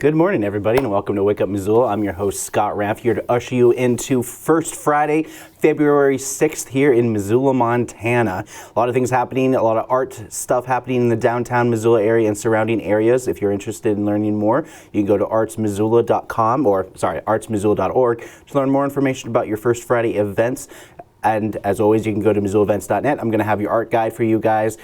Good morning, everybody, and welcome to Wake Up Missoula. I'm your host, Scott Raff, here to usher you into First Friday, February 6th here in Missoula, Montana. A lot of things happening, a lot of art stuff happening in the downtown Missoula area and surrounding areas. If you're interested in learning more, you can go to artsmissoula.com or, artsmissoula.org to learn more information about your First Friday events. And as always, you can go to missoulaevents.net. I'm going to have your art guide for you guys.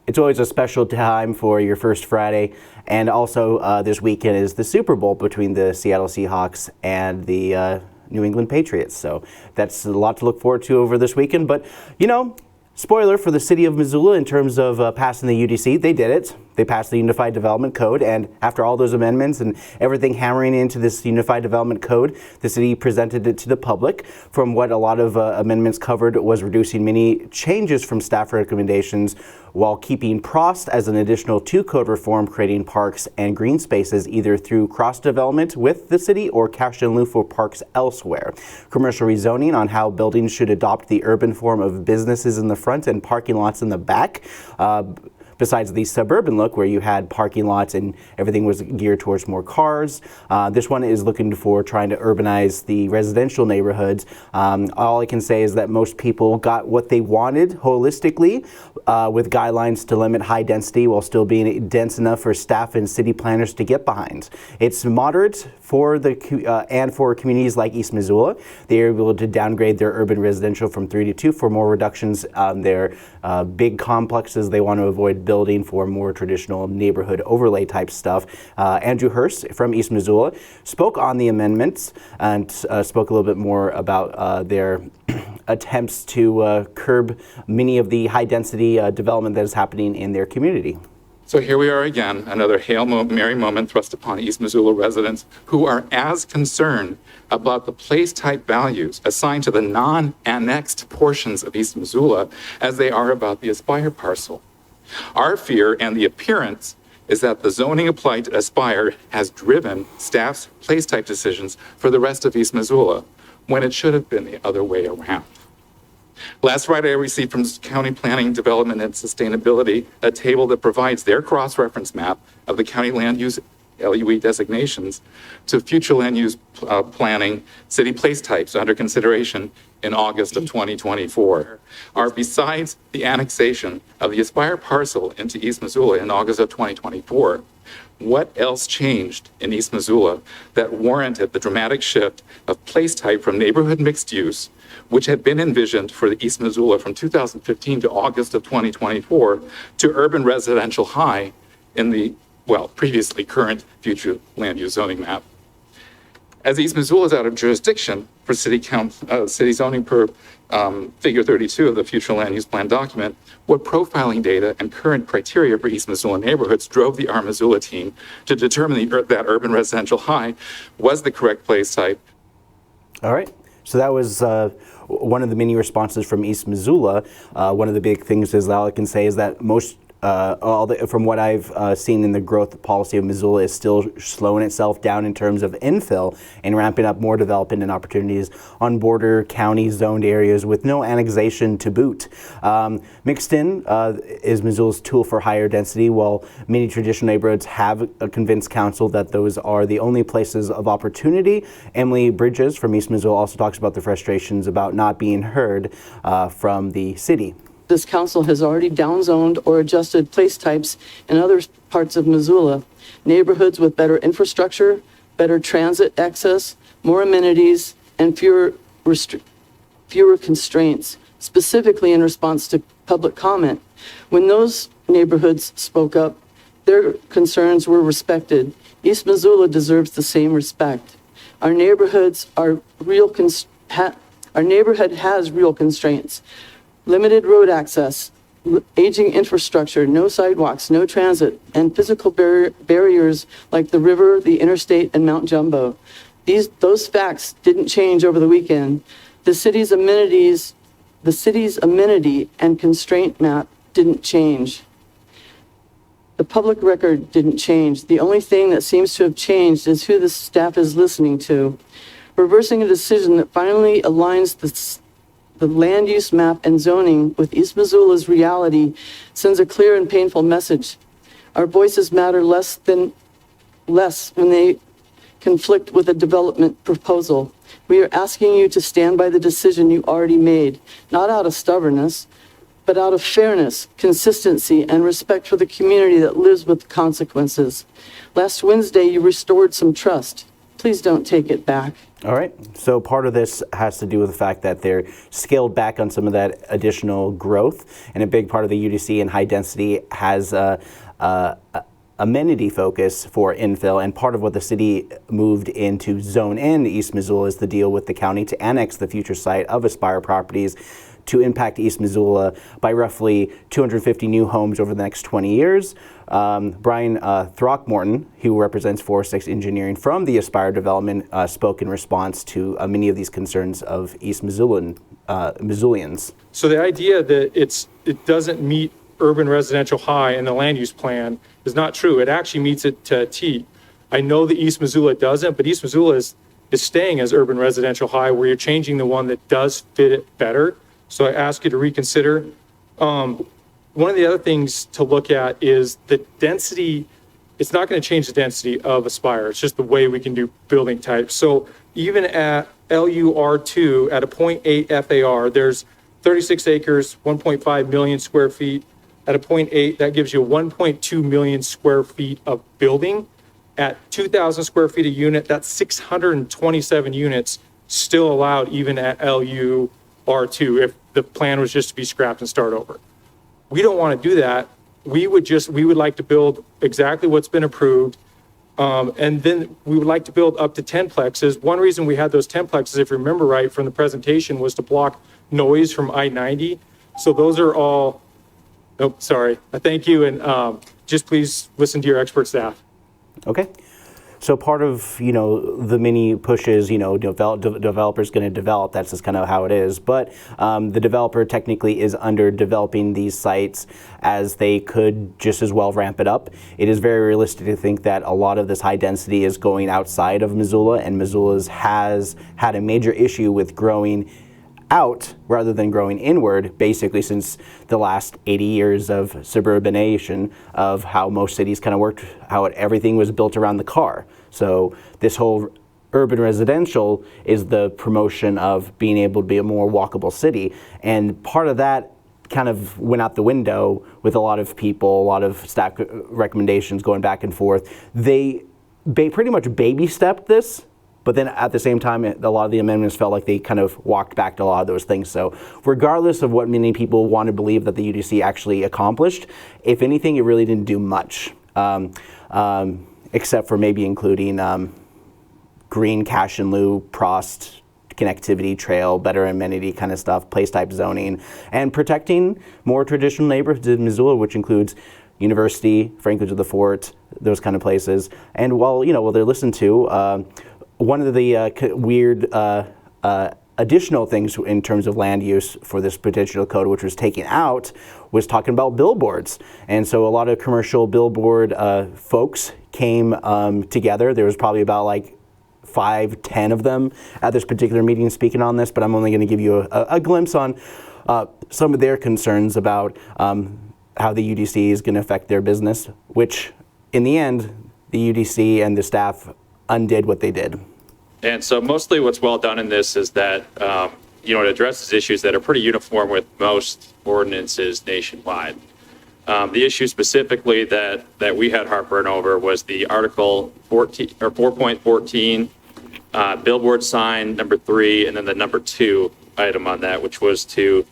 It's always a special time for your First Friday, and also this weekend is the Super Bowl between the Seattle Seahawks and the New England Patriots. So that's a lot to look forward to over this weekend. But, you know, spoiler for the city of Missoula in terms of passing the UDC, they did it. They passed the Unified Development Code, and after all those amendments and everything hammering into this Unified Development Code, the city presented it to the public. From what a lot of amendments covered was reducing many changes from staff recommendations while keeping Prost as an additional two-code reform, creating parks and green spaces either through cross-development with the city or cash in lieu for parks elsewhere. Commercial rezoning on how buildings should adopt the urban form of businesses in the front and parking lots in the back. Besides the suburban look where you had parking lots and everything was geared towards more cars. This one is looking for trying to urbanize the residential neighborhoods. All I can say is that most people got what they wanted holistically with guidelines to limit high density while still being dense enough for staff and city planners to get behind. It's moderate for and for communities like East Missoula. They are able to downgrade their urban residential from 3 to 2 for more reductions on their big complexes. They want to avoid building for more traditional neighborhood overlay type stuff. Andrew Hurst from East Missoula spoke on the amendments and spoke a little bit more about their attempts to curb many of the high density development that is happening in their community. So here we are again, another Hail Mary moment thrust upon East Missoula residents who are as concerned about the place type values assigned to the non-annexed portions of East Missoula as they are about the Aspire parcel. Our fear and the appearance is that the zoning applied to Aspire has driven staff's place type decisions for the rest of East Missoula when it should have been the other way around. Last Friday, I received from County Planning, Development, and Sustainability a table that provides their cross-reference map of the county land use LUE designations to future land use planning city place types under consideration in August of 2024 are besides the annexation of the Aspire parcel into East Missoula in August of 2024. What else changed in East Missoula that warranted the dramatic shift of place type from neighborhood mixed use, which had been envisioned for the East Missoula from 2015 to August of 2024, to urban residential high in the, previously current future land use zoning map? As East Missoula is out of jurisdiction for city zoning per figure 32 of the future land use plan document, what profiling data and current criteria for East Missoula neighborhoods drove the Up Missoula team to determine that urban residential high was the correct place type? All right. So that was one of the many responses from East Missoula. One of the big things is all I can say is that most from what I've seen in the growth policy of Missoula is still slowing itself down in terms of infill and ramping up more development and opportunities on border county zoned areas with no annexation to boot. Mixed in is Missoula's tool for higher density, while many traditional neighborhoods have convinced council that those are the only places of opportunity. Emily Bridges from East Missoula also talks about the frustrations about not being heard from the city. This council has already downzoned or adjusted place types in other parts of Missoula. Neighborhoods with better infrastructure, better transit access, more amenities, and fewer constraints, specifically in response to public comment. When those neighborhoods spoke up, their concerns were respected. East Missoula deserves the same respect. Our neighborhood has real constraints. Limited road access, aging infrastructure, no sidewalks, no transit, and physical barriers like the river, the interstate, and Mount Jumbo. Those facts didn't change over the weekend. The city's amenity and constraint map didn't change. The public record didn't change. The only thing that seems to have changed is who the staff is listening to. Reversing a decision that finally aligns the land use map and zoning with East Missoula's reality sends a clear and painful message. Our voices matter less than less when they conflict with a development proposal. We are asking you to stand by the decision you already made, not out of stubbornness, but out of fairness, consistency, and respect for the community that lives with the consequences. Last Wednesday, you restored some trust. Please don't take it back. All right. So part of this has to do with the fact that they're scaled back on some of that additional growth, and a big part of the UDC and high density has amenity focus for infill, and part of what the city moved into Zone N East Missoula is the deal with the county to annex the future site of Aspire properties to impact East Missoula by roughly 250 new homes over the next 20 years. Brian Throckmorton, who represents 406 Engineering from the Aspire development, spoke in response to many of these concerns of East Missoulians. So the idea that it doesn't meet urban residential high in the land use plan is not true. It actually meets it to a T. I know that East Missoula doesn't, but East Missoula is staying as urban residential high, where you're changing the one that does fit it better. So I ask you to reconsider. One of the other things to look at is the density. It's not going to change the density of Aspire. It's just the way we can do building types. So even at LUR2 at a 0.8 FAR, there's 36 acres, 1.5 million square feet. At a 0.8, that gives you 1.2 million square feet of building. At 2,000 square feet a unit, that's 627 units still allowed even at LUR2 if the plan was just to be scrapped and start over. We don't want to do that. We would like to build exactly what's been approved. And then we would like to build up to 10 plexes. One reason we had those 10 plexes, if you remember right from the presentation, was to block noise from I-90. So those are all, oh, sorry. Thank you. And just please listen to your expert staff. Okay. So part of, the many pushes, developers going to develop, that's just kind of how it is. But the developer technically is under developing these sites as they could just as well ramp it up. It is very realistic to think that a lot of this high density is going outside of Missoula, and Missoula has had a major issue with growing out rather than growing inward, basically since the last 80 years of suburbanization of how most cities kind of worked, how everything was built around the car. So this whole urban residential is the promotion of being able to be a more walkable city. And part of that kind of went out the window with a lot of people, a lot of staff recommendations going back and forth. They pretty much baby stepped this. But then at the same time, a lot of the amendments felt like they kind of walked back to a lot of those things. So regardless of what many people want to believe that the UDC actually accomplished, if anything, it really didn't do much, except for maybe including green cash in lieu, Prost, connectivity, trail, better amenity kind of stuff, place type zoning, and protecting more traditional neighborhoods in Missoula, which includes University, Franklin to the Fort, those kind of places. And while they're listened to, one of the weird additional things in terms of land use for this potential code, which was taken out, was talking about billboards. And so a lot of commercial billboard folks came together. There was probably about 5-10 of them at this particular meeting speaking on this, but I'm only going to give you a glimpse on some of their concerns about how the UDC is going to affect their business, which in the end, the UDC and the staff undid what they did. And so mostly what's well done in this is that, it addresses issues that are pretty uniform with most ordinances nationwide. The issue specifically that we had heartburn over was the Article 14 or 4.14 billboard sign number 3, and then the number 2 item on that, which was to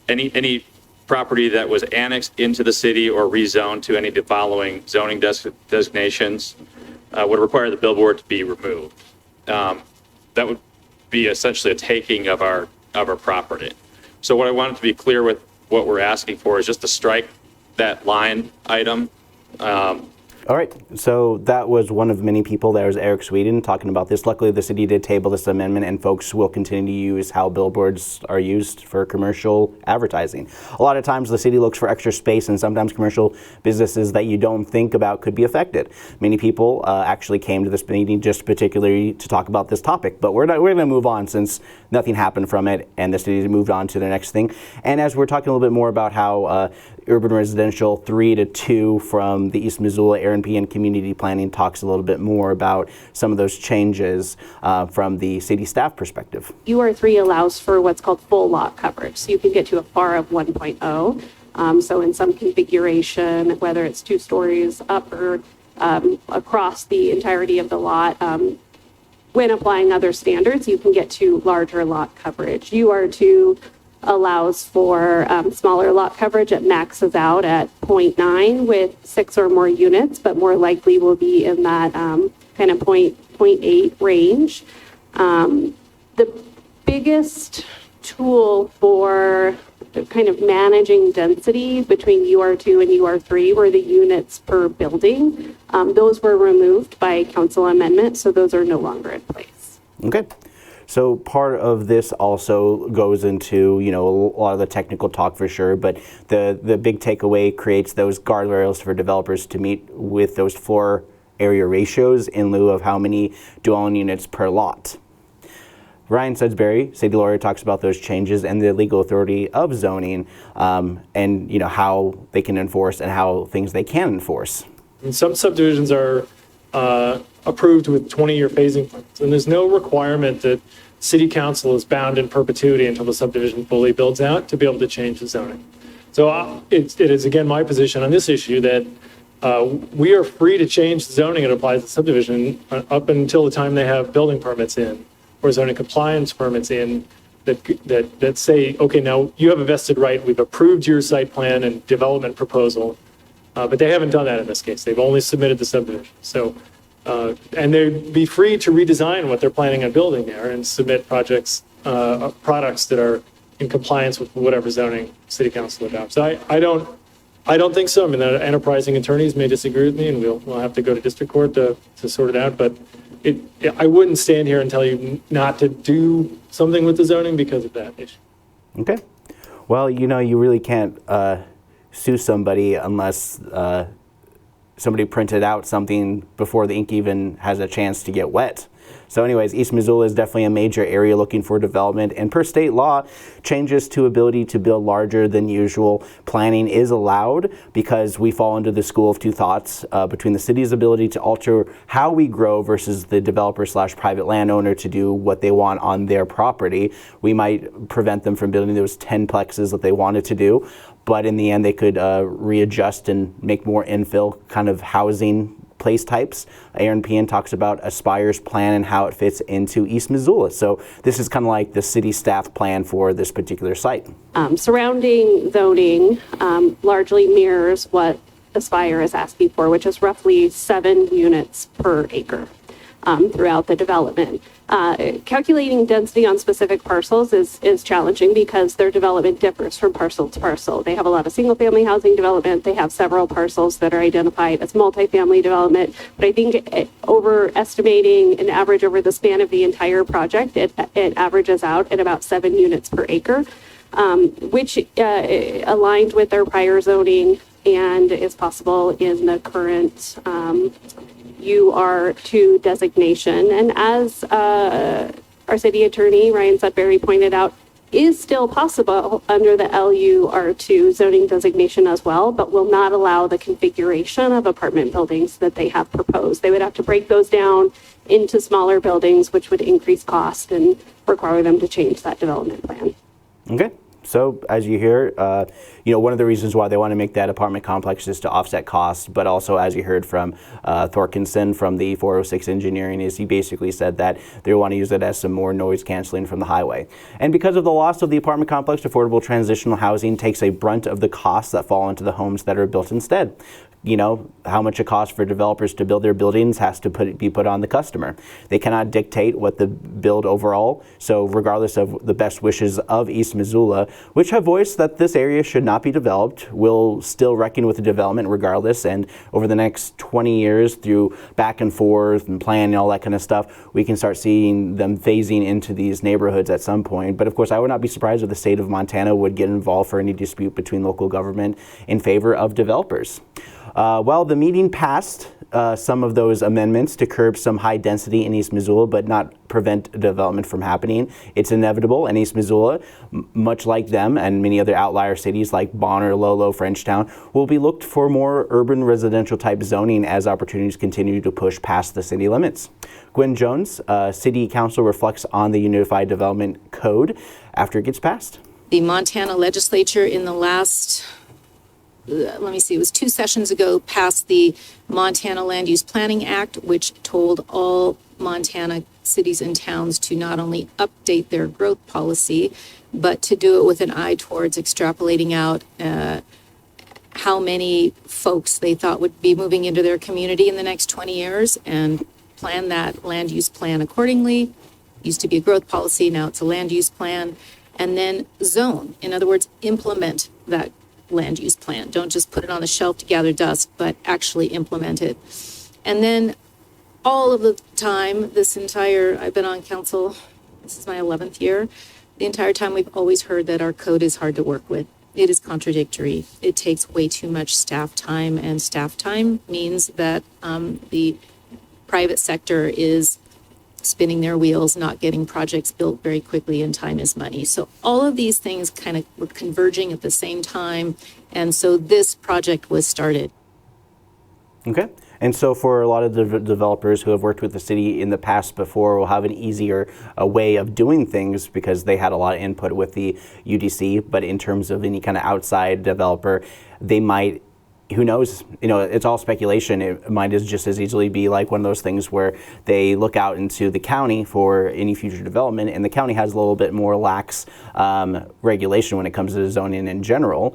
any property that was annexed into the city or rezoned to any of the following zoning designations would require the billboard to be removed. That would be essentially a taking of our property. So what I wanted to be clear with what we're asking for is just to strike that line item. All right, so that was one of many people. There was Eric Sweden talking about this. Luckily, the city did table this amendment, and folks will continue to use how billboards are used for commercial advertising. A lot of times, the city looks for extra space, and sometimes commercial businesses that you don't think about could be affected. Many people actually came to this meeting just particularly to talk about this topic, but we're going to move on since nothing happened from it, and the city moved on to the next thing. And as we're talking a little bit more about how urban residential 3 to 2 from the East Missoula ARNP and Community Planning talks a little bit more about some of those changes from the city staff perspective. UR3 allows for what's called full lot coverage, so you can get to a FAR of 1.0. So in some configuration, whether it's 2 stories up or across the entirety of the lot, when applying other standards, you can get to larger lot coverage. UR2 allows for smaller lot coverage. It maxes out at 0.9 with 6 or more units, but more likely will be in that kind of 0.8 range. The biggest tool for kind of managing density between UR2 and UR3 were the units per building. Those were removed by council amendment, so those are no longer in place. Okay. So part of this also goes into, you know, a lot of the technical talk for sure, but the big takeaway creates those guardrails for developers to meet with those floor area ratios in lieu of how many dwelling units per lot. Ryan Sudsbury, city lawyer, talks about those changes and the legal authority of zoning, and you know how they can enforce and how things they can enforce. And some subdivisions are approved with 20-year phasing plans, and there's no requirement that city council is bound in perpetuity until the subdivision fully builds out to be able to change the zoning. So it is again my position on this issue that we are free to change the zoning that applies to subdivision up until the time they have building permits in or zoning compliance permits in that say, okay, now you have a vested right. We've approved your site plan and development proposal, but they haven't done that in this case. They've only submitted the subdivision. So, and they'd be free to redesign what they're planning on building there and submit products that are in compliance with whatever zoning city council adopts. So I don't think so. I mean, the enterprising attorneys may disagree with me, and we'll have to go to district court to sort it out. But I wouldn't stand here and tell you not to do something with the zoning because of that issue. Okay. Well, you know, you really can't sue somebody unless somebody printed out something before the ink even has a chance to get wet. So anyways, East Missoula is definitely a major area looking for development, and per state law, changes to ability to build larger than usual planning is allowed because we fall into the school of two thoughts between the city's ability to alter how we grow versus the developer / private landowner to do what they want on their property. We might prevent them from building those 10 plexes that they wanted to do, but in the end they could readjust and make more infill kind of housing place types. ARNPN talks about Aspire's plan and how it fits into East Missoula. So this is kind of like the city staff plan for this particular site. Surrounding zoning largely mirrors what Aspire is asking for, which is roughly 7 units per acre throughout the development. Calculating density on specific parcels is challenging because their development differs from parcel to parcel. They have a lot of single-family housing development. They have several parcels that are identified as multifamily development. But I think overestimating an average over the span of the entire project, it averages out at about 7 units per acre, which aligned with their prior zoning and is possible in the current UR2 designation. And as our city attorney, Ryan Sudbury, pointed out, is still possible under the LUR2 zoning designation as well, but will not allow the configuration of apartment buildings that they have proposed. They would have to break those down into smaller buildings, which would increase cost and require them to change that development plan. Okay. So as you hear, you know, one of the reasons why they want to make that apartment complex is to offset costs, but also as you heard from Thorkinson from the 406 Engineering, is he basically said that they want to use it as some more noise canceling from the highway. And because of the loss of the apartment complex, affordable transitional housing takes a brunt of the costs that fall into the homes that are built instead. You know, how much it costs for developers to build their buildings has to be put on the customer. They cannot dictate what the build overall. So regardless of the best wishes of East Missoula, which have voiced that this area should not be developed, will still reckon with the development regardless. And over the next 20 years through back and forth and planning and all that kind of stuff, we can start seeing them phasing into these neighborhoods at some point. But of course, I would not be surprised if the state of Montana would get involved for any dispute between local government in favor of developers. Well, the meeting passed some of those amendments to curb some high density in East Missoula, but not prevent development from happening. It's inevitable, and East Missoula, much like them and many other outlier cities like Bonner, Lolo, Frenchtown, will be looked for more urban residential type zoning as opportunities continue to push past the city limits. Gwen Jones, City Council, reflects on the Unified Development Code after it gets passed. The Montana legislature in the last, it was 2 sessions ago, passed the Montana Land Use Planning Act, which told all Montana cities and towns to not only update their growth policy, but to do it with an eye towards extrapolating out how many folks they thought would be moving into their community in the next 20 years and plan that land use plan accordingly. Used to be a growth policy, now it's a land use plan. And then zone, in other words, implement that land use plan. Don't just put it on the shelf to gather dust, but actually implement it. And then all of the time, I've been on council, this is my 11th year, the entire time we've always heard that our code is hard to work with. It is contradictory. It takes way too much staff time, and staff time means that the private sector is spinning their wheels, not getting projects built very quickly, and time is money. So all of these things kind of were converging at the same time, and so this project was started. Okay. And so for a lot of the developers who have worked with the city in the past before will have an easier way of doing things because they had a lot of input with the UDC. But in terms of any kind of outside developer, they might, who knows, it's all speculation. It might just as easily be like one of those things where they look out into the county for any future development, and the county has a little bit more lax regulation when it comes to zoning in general,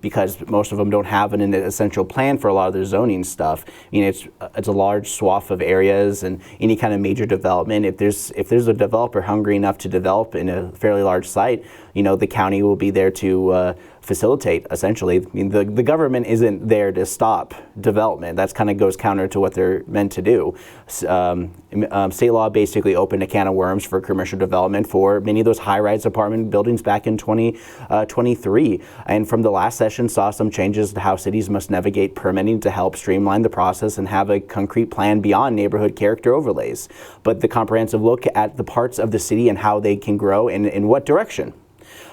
because most of them don't have an essential plan for a lot of their zoning stuff. It's a large swath of areas, and any kind of major development, if there's a developer hungry enough to develop in a fairly large site, the county will be there to facilitate, essentially. The government isn't there to stop development. That kind of goes counter to what they're meant to do. State law basically opened a can of worms for commercial development for many of those high-rise apartment buildings back in 2023. And from the last session, saw some changes to how cities must navigate permitting to help streamline the process and have a concrete plan beyond neighborhood character overlays. But the comprehensive look at the parts of the city and how they can grow and in what direction.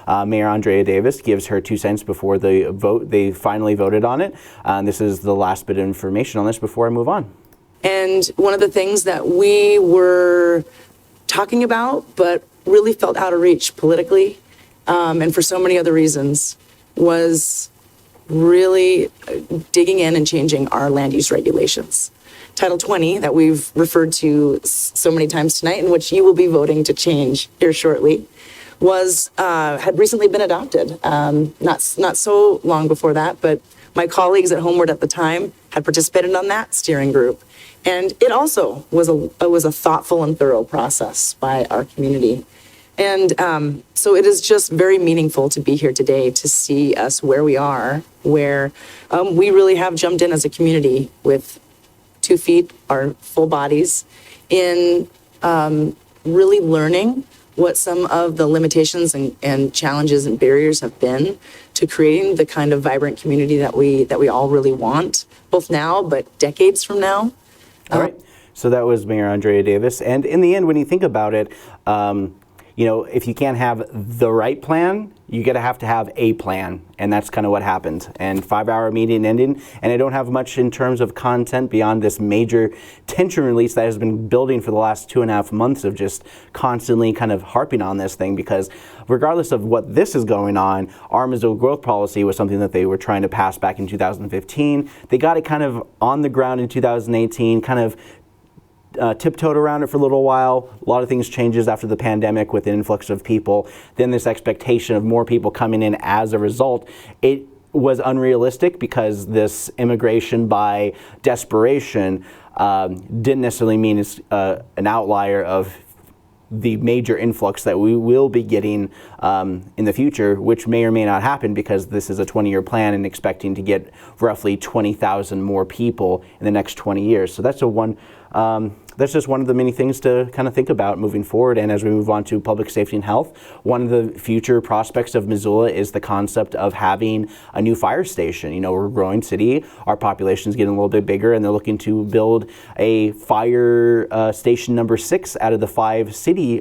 Mayor Andrea Davis gives her 2 cents before the vote. They finally voted on it. This is the last bit of information on this before I move on. And one of the things that we were talking about, but really felt out of reach politically, and for so many other reasons, was really digging in and changing our land use regulations. Title 20 that we've referred to so many times tonight, and which you will be voting to change here shortly, had recently been adopted. Not so long before that, but my colleagues at Homeward at the time had participated on that steering group. And it also was a thoughtful and thorough process by our community. And so it is just very meaningful to be here today to see us where we are, where we really have jumped in as a community with 2 feet, our full bodies, in really learning what some of the limitations and challenges and barriers have been to creating the kind of vibrant community that we all really want, both now, but decades from now. All right. So that was Mayor Andrea Davis. And in the end, when you think about it, if you can't have the right plan, you gotta have to have a plan, and that's kind of what happened. And 5-hour meeting ending, and I don't have much in terms of content beyond this major tension release that has been building for the last 2.5 months of just constantly kind of harping on this thing, because regardless of what this is going on, our Missoula growth policy was something that they were trying to pass back in 2015. They got it kind of on the ground in 2018, kind of tiptoed around it for a little while. A lot of things changes after the pandemic with the influx of people. Then this expectation of more people coming in as a result. It was unrealistic because this immigration by desperation didn't necessarily mean it's an outlier of the major influx that we will be getting in the future, which may or may not happen because this is a 20-year plan and expecting to get roughly 20,000 more people in the next 20 years. So that's that's just one of the many things to kind of think about moving forward. And as we move on to public safety and health, one of the future prospects of Missoula is the concept of having a new fire station. You know, we're a growing city, our population is getting a little bit bigger, and they're looking to build a fire station number 6 out of the 5 city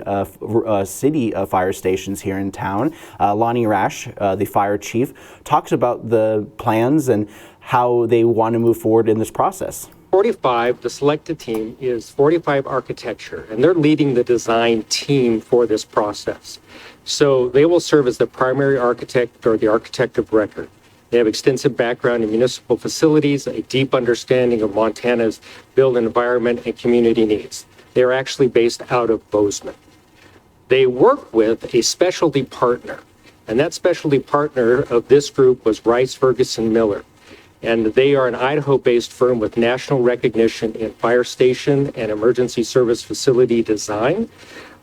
fire stations here in town. Lonnie Rash, the fire chief, talks about the plans and how they want to move forward in this process. 45, the selected team is 45 Architecture, and they're leading the design team for this process. So they will serve as the primary architect or the architect of record. They have extensive background in municipal facilities, a deep understanding of Montana's built environment and community needs. They are actually based out of Bozeman. They work with a specialty partner, and that specialty partner of this group was Rice Ferguson Miller. And they are an Idaho-based firm with national recognition in fire station and emergency service facility design,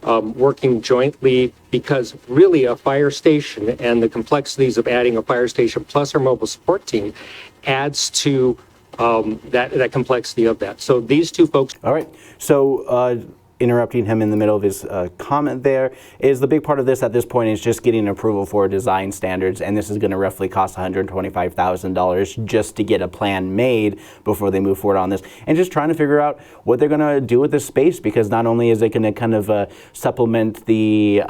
working jointly because really a fire station and the complexities of adding a fire station plus our mobile support team adds to that complexity of that. So these two folks. All right. So interrupting him in the middle of his comment there is the big part of this at this point is just getting approval for design standards, and this is going to roughly cost $125,000 just to get a plan made before they move forward on this, and just trying to figure out what they're going to do with this space, because not only is it going to kind of supplement the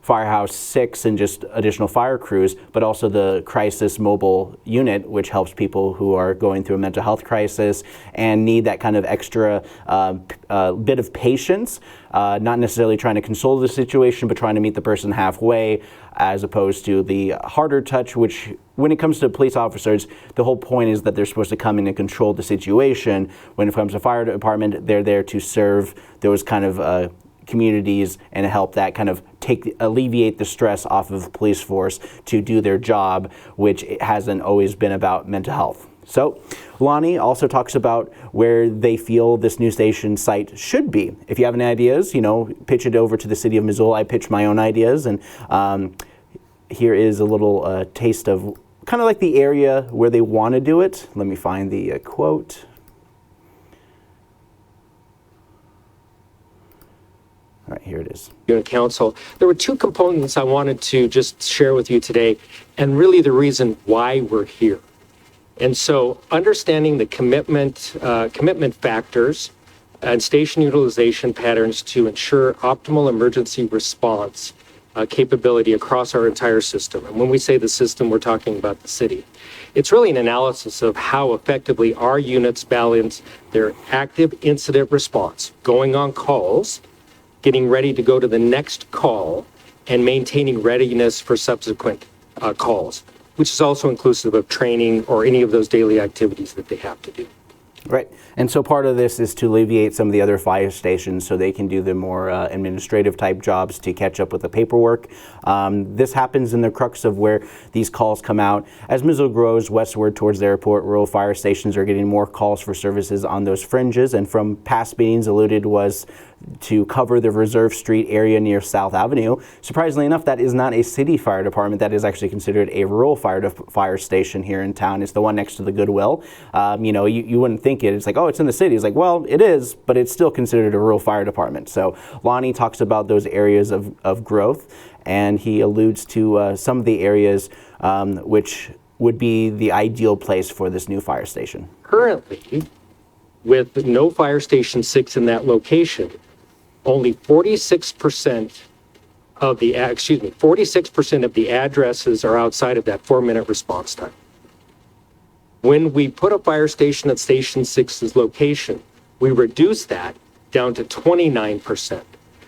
Firehouse 6 and just additional fire crews, but also the crisis mobile unit, which helps people who are going through a mental health crisis and need that kind of extra bit of patience, not necessarily trying to console the situation, but trying to meet the person halfway, as opposed to the harder touch, which when it comes to police officers, the whole point is that they're supposed to come in and control the situation. When it comes to fire department, they're there to serve those kind of communities and help that kind of alleviate the stress off of the police force to do their job, which hasn't always been about mental health. So Lonnie also talks about where they feel this new station site should be. If you have any ideas, you know, pitch it over to the city of Missoula. I pitch my own ideas, and here is a little taste of kind of like the area where they want to do it. Let me find the quote. All right, here it is. Unit Council. There were 2 components I wanted to just share with you today, and really the reason why we're here. And so understanding the commitment factors and station utilization patterns to ensure optimal emergency response capability across our entire system. And when we say the system, we're talking about the city. It's really an analysis of how effectively our units balance their active incident response, going on calls, getting ready to go to the next call, and maintaining readiness for subsequent calls, which is also inclusive of training or any of those daily activities that they have to do. Right. And so part of this is to alleviate some of the other fire stations so they can do the more administrative type jobs to catch up with the paperwork. This happens in the crux of where these calls come out. As Missoula grows westward towards the airport, rural fire stations are getting more calls for services on those fringes. And from past meetings alluded was to cover the Reserve Street area near South Avenue. Surprisingly enough, that is not a city fire department. That is actually considered a rural fire station here in town. It's the one next to the Goodwill. You know, you wouldn't think it. It's like, oh, it's in the city. It's like, well, it is, but it's still considered a rural fire department. So Lonnie talks about those areas of growth, and he alludes to some of the areas which would be the ideal place for this new fire station. Currently, With no Fire Station 6 in that location, only 46% of the 46% of the addresses are outside of that 4-minute response time. When we put a fire station at Station 6's location, we reduce that down to 29%.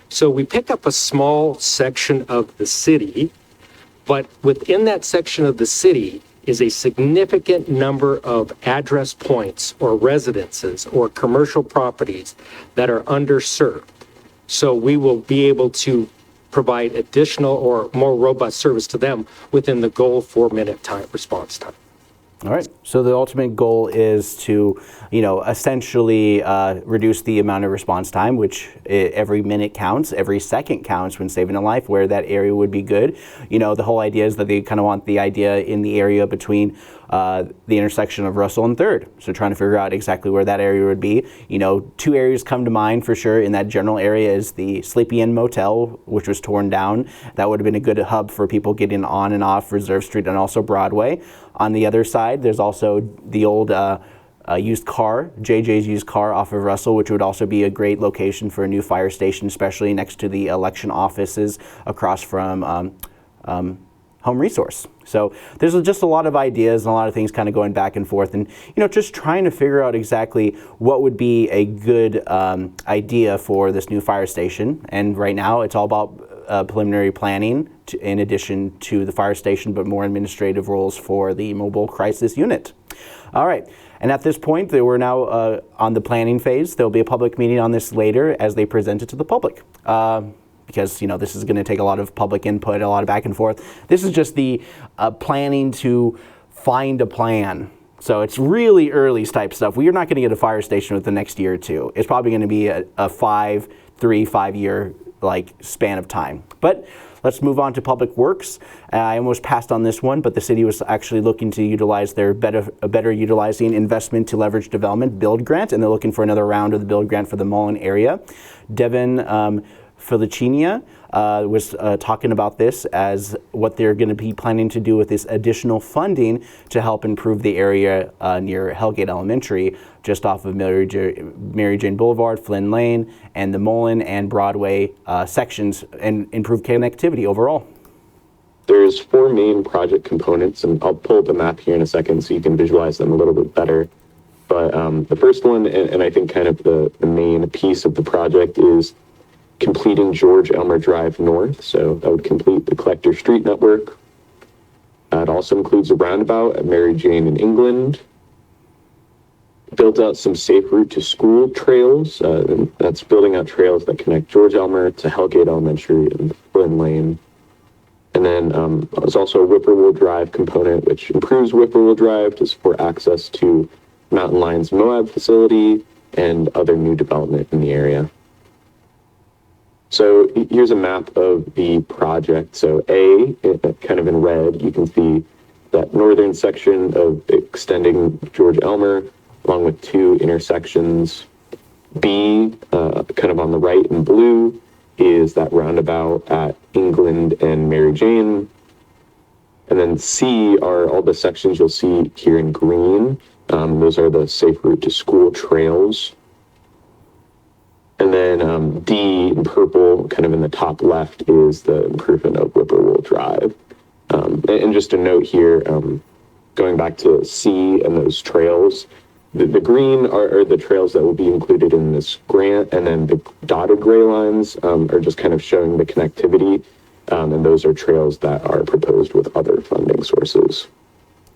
So we pick up a small section of the city, but within that section of the city is a significant number of address points or residences or commercial properties that are underserved. So we will be able to provide additional or more robust service to them within the goal 4-minute response time. All right. So the ultimate goal is to, essentially reduce the amount of response time, which every minute counts, every second counts when saving a life, where that area would be good. The whole idea is that they kind of want the idea in the area between the intersection of Russell and 3rd. So trying to figure out exactly where that area would be. 2 areas come to mind for sure in that general area is the Sleepy Inn Motel, which was torn down. That would have been a good hub for people getting on and off Reserve Street and also Broadway. On the other side, there's also the old used car, JJ's used car off of Russell, which would also be a great location for a new fire station, especially next to the election offices across from Home Resource. So there's just a lot of ideas and a lot of things kind of going back and forth, and just trying to figure out exactly what would be a good idea for this new fire station. And right now, it's all about preliminary planning in addition to the fire station, but more administrative roles for the mobile crisis unit. All right. And at this point, we're now on the planning phase. There'll be a public meeting on this later as they present it to the public. Because this is going to take a lot of public input, a lot of back and forth. This is just the planning to find a plan. So it's really early type stuff. We are not going to get a fire station within the next year or two. It's probably going to be a 5 year span of time. But let's move on to Public Works. I almost passed on this one, but the city was actually looking to utilize their better utilizing investment to leverage development build grant, and they're looking for another round of the build grant for the Mullen area. Devin Felicinia was talking about this as what they're going to be planning to do with this additional funding to help improve the area near Hellgate Elementary, just off of Mary Jane Boulevard, Flynn Lane, and the Mullen and Broadway sections, and improve connectivity overall. There's 4 main project components, and I'll pull up the map here in a second so you can visualize them a little bit better. But the first one, and I think kind of the main piece of the project, is completing George Elmer Drive North. So that would complete the Collector Street network. It also includes a roundabout at Mary Jane in England. Built out some safe route to school trails. And that's building out trails that connect George Elmer to Hellgate Elementary and Flynn Lane. And then there's also a Whippoorwill Drive component, which improves Whippoorwill Drive to support access to Mountain Lions Moab facility and other new development in the area. So here's a map of the project. So A, kind of in red, you can see that northern section of extending George Elmer, along with 2 intersections. B, kind of on the right in blue, is that roundabout at England and Mary Jane. And then C are all the sections you'll see here in green. Those are the safe route to school trails. And then D in purple, kind of in the top left, is the improvement of Whippoorwill Drive. And just a note here, going back to C and those trails, the green are the trails that will be included in this grant, and then the dotted gray lines are just kind of showing the connectivity, and those are trails that are proposed with other funding sources.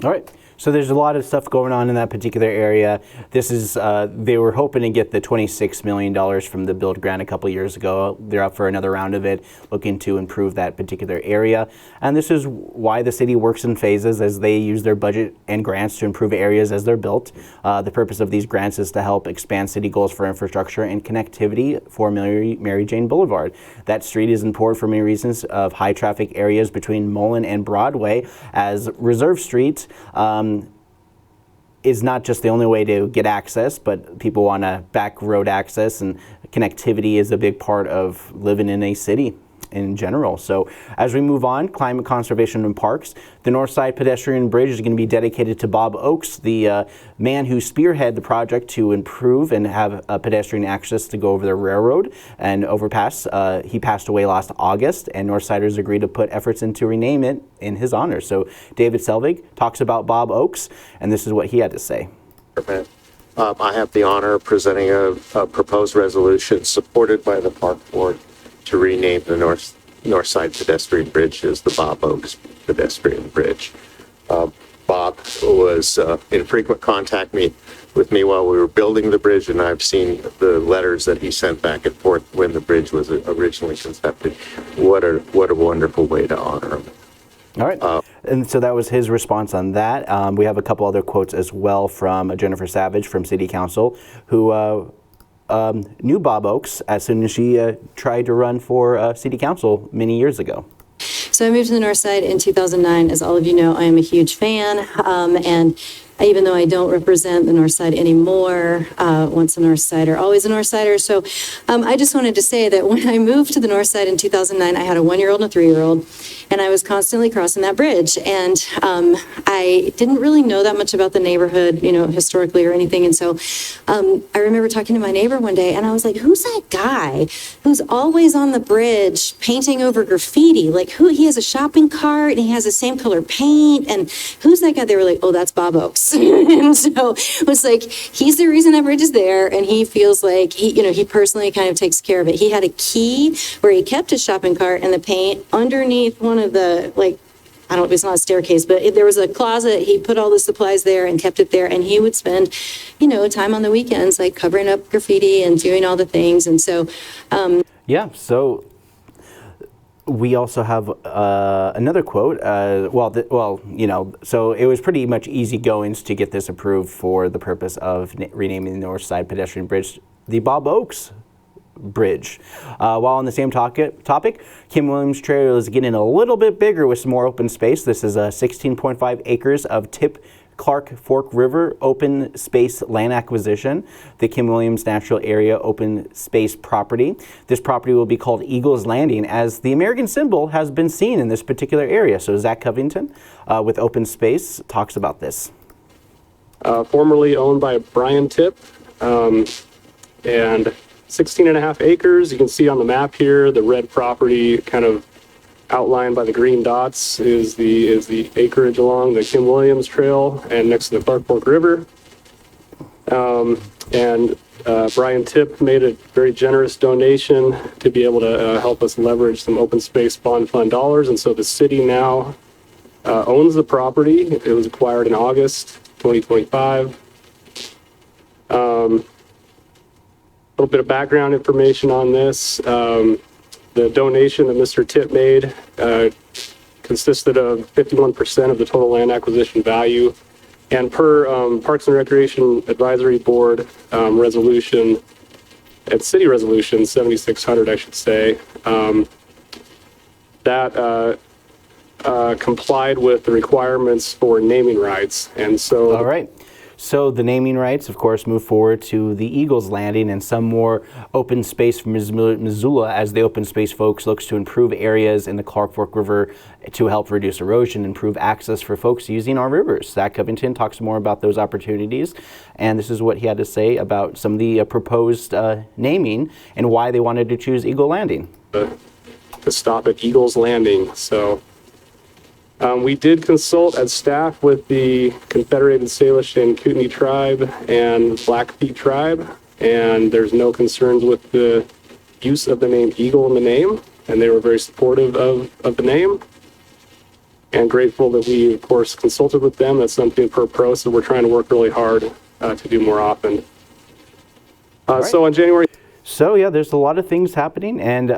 All right. So there's a lot of stuff going on in that particular area. This is, they were hoping to get the $26 million from the build grant a couple years ago. They're up for another round of it, looking to improve that particular area. And this is why the city works in phases as they use their budget and grants to improve areas as they're built. The purpose of these grants is to help expand city goals for infrastructure and connectivity for Mary Jane Boulevard. That street is important for many reasons of high traffic areas between Mullen and Broadway, as Reserve Street is not just the only way to get access, but people want a back road access, and connectivity is a big part of living in a city in general. So as we move on, climate conservation and parks, the Northside Pedestrian Bridge is going to be dedicated to Bob Oakes, the man who spearheaded the project to improve and have pedestrian access to go over the railroad and overpass. He passed away last August, and Northsiders agreed to put efforts in to rename it in his honor. So David Selvig talks about Bob Oakes, and this is what he had to say. I have the honor of presenting a proposed resolution supported by the Park Board to rename the Northside Pedestrian Bridge as the Bob Oakes Pedestrian Bridge. Bob was in frequent contact with me while we were building the bridge, and I've seen the letters that he sent back and forth when the bridge was originally concepted. What a wonderful way to honor him. All right. And so that was his response on that. We have a couple other quotes as well from Jennifer Savage from City Council, who knew Bob Oakes as soon as she tried to run for City Council many years ago. So I moved to the North Side in 2009. As all of you know, I am a huge fan. And even though I don't represent the North Side anymore, once a North Sider, always a North Sider. So I just wanted to say that when I moved to the North Side in 2009, I had a 1-year-old and a 3-year-old, and I was constantly crossing that bridge. And I didn't really know that much about the neighborhood, historically or anything. And so I remember talking to my neighbor one day, and I was like, who's that guy who's always on the bridge painting over graffiti? Like, he has a shopping cart, and he has the same color paint, and who's that guy? They were like, oh, that's Bob Oakes. And so it was like, he's the reason that bridge is there, and he feels like he personally kind of takes care of it. He had a key where he kept his shopping cart and the paint underneath one of the, I don't know if it's not a staircase, but there was a closet. He put all the supplies there and kept it there, and he would spend, time on the weekends, covering up graffiti and doing all the things. And so, so we also have another quote. So it was pretty much easy goings to get this approved for the purpose of renaming the North Side pedestrian bridge the Bob Oakes Bridge. While on the same topic, Kim Williams Trail is getting a little bit bigger with some more open space. This is 16.5 acres of Tip Clark Fork River open space land acquisition, the Kim Williams Natural Area open space property. This property will be called Eagles Landing, as the American symbol has been seen in this particular area. So Zach Covington with Open Space talks about this. Formerly owned by Brian Tip, and 16.5 acres. You can see on the map here, the red property kind of outlined by the green dots is the acreage along the Kim Williams Trail and next to the Clark Fork River. Brian Tip made a very generous donation to be able to help us leverage some open space bond fund dollars. And so the city now owns the property. It was acquired in August 2025. A little bit of background information on this. The donation that Mr. Tip made consisted of 51% of the total land acquisition value. And per Parks and Recreation Advisory Board resolution, and city resolution 7600, I should say, that complied with the requirements for naming rights. And so... All right. So the naming rights, of course, move forward to the Eagles Landing and some more open space for Missoula as the open space folks looks to improve areas in the Clark Fork River to help reduce erosion, improve access for folks using our rivers. Zach Covington talks more about those opportunities, and this is what he had to say about some of the proposed naming and why they wanted to choose Eagle Landing. To stop at Eagles Landing. So we did consult as staff with the Confederated Salish and Kootenai Tribe and Blackfeet Tribe, and there's no concerns with the use of the name Eagle in the name, and they were very supportive of the name, and grateful that we, of course, consulted with them. That's something per pro, so we're trying to work really hard to do more often. Right. So on January... So yeah, there's a lot of things happening, and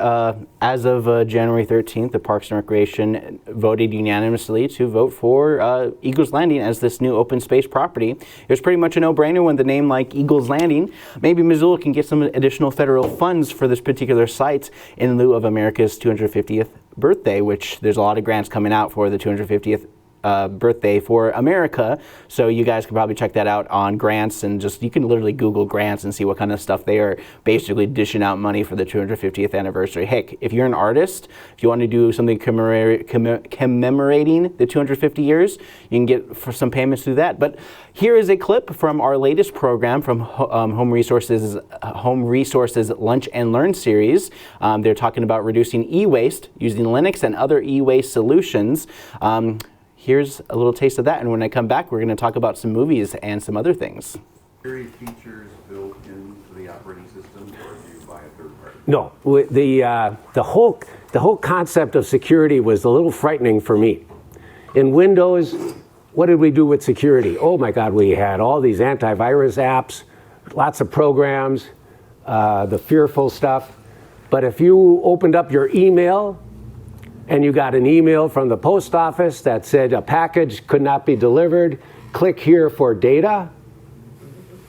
as of January 13th, the Parks and Recreation voted unanimously to vote for Eagles Landing as this new open space property. It was pretty much a no-brainer when the name like Eagles Landing. Maybe Missoula can get some additional federal funds for this particular site in lieu of America's 250th birthday, which there's a lot of grants coming out for the 250th birthday for America. So you guys can probably check that out on grants, and you can literally Google grants and see what kind of stuff they are basically dishing out money for the 250th anniversary. Heck, if you're an artist, if you want to do something commemorating the 250 years, you can get for some payments through that. But here is a clip from our latest program from Home Resources Lunch and Learn series. They're talking about reducing e-waste using Linux and other e-waste solutions. Here's a little taste of that, and when I come back, we're going to talk about some movies and some other things. Security features built into the operating system, or do you buy a third party? No, the whole concept of security was a little frightening for me. In Windows, what did we do with security? Oh my God, we had all these antivirus apps, lots of programs, the fearful stuff. But if you opened up your email, and you got an email from the post office that said a package could not be delivered. Click here for data.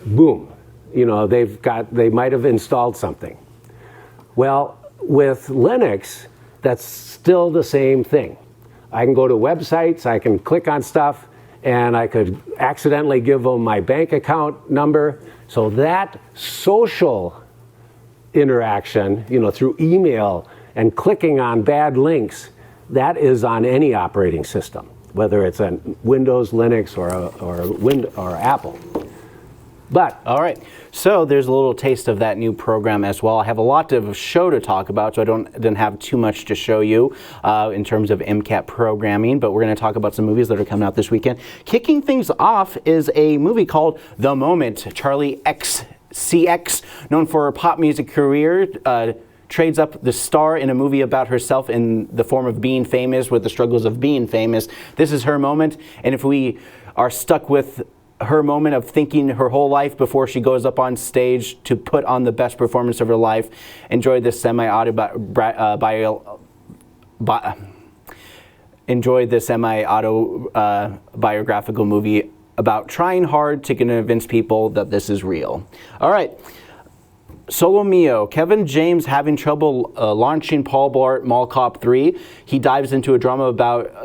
Boom. You know, they might have installed something. Well, with Linux, that's still the same thing. I can go to websites, I can click on stuff, and I could accidentally give them my bank account number. So that social interaction, you know, through email and clicking on bad links, that is on any operating system, whether it's on Windows, Linux, or Apple. But all right, so there's a little taste of that new program as well. I have a lot of show to talk about, so I didn't have too much to show you in terms of MCAT programming, but we're going to talk about some movies that are coming out this weekend. Kicking things off is a movie called The Moment. Charlie XCX, known for her pop music career, trades up the star in a movie about herself in the form of being famous with the struggles of being famous. This is her moment, and if we are stuck with her moment of thinking her whole life before she goes up on stage to put on the best performance of her life, enjoy this semi-autobiographical movie about trying hard to convince people that this is real. All right. Solo Mio, Kevin James having trouble launching Paul Blart Mall Cop 3. He dives into a drama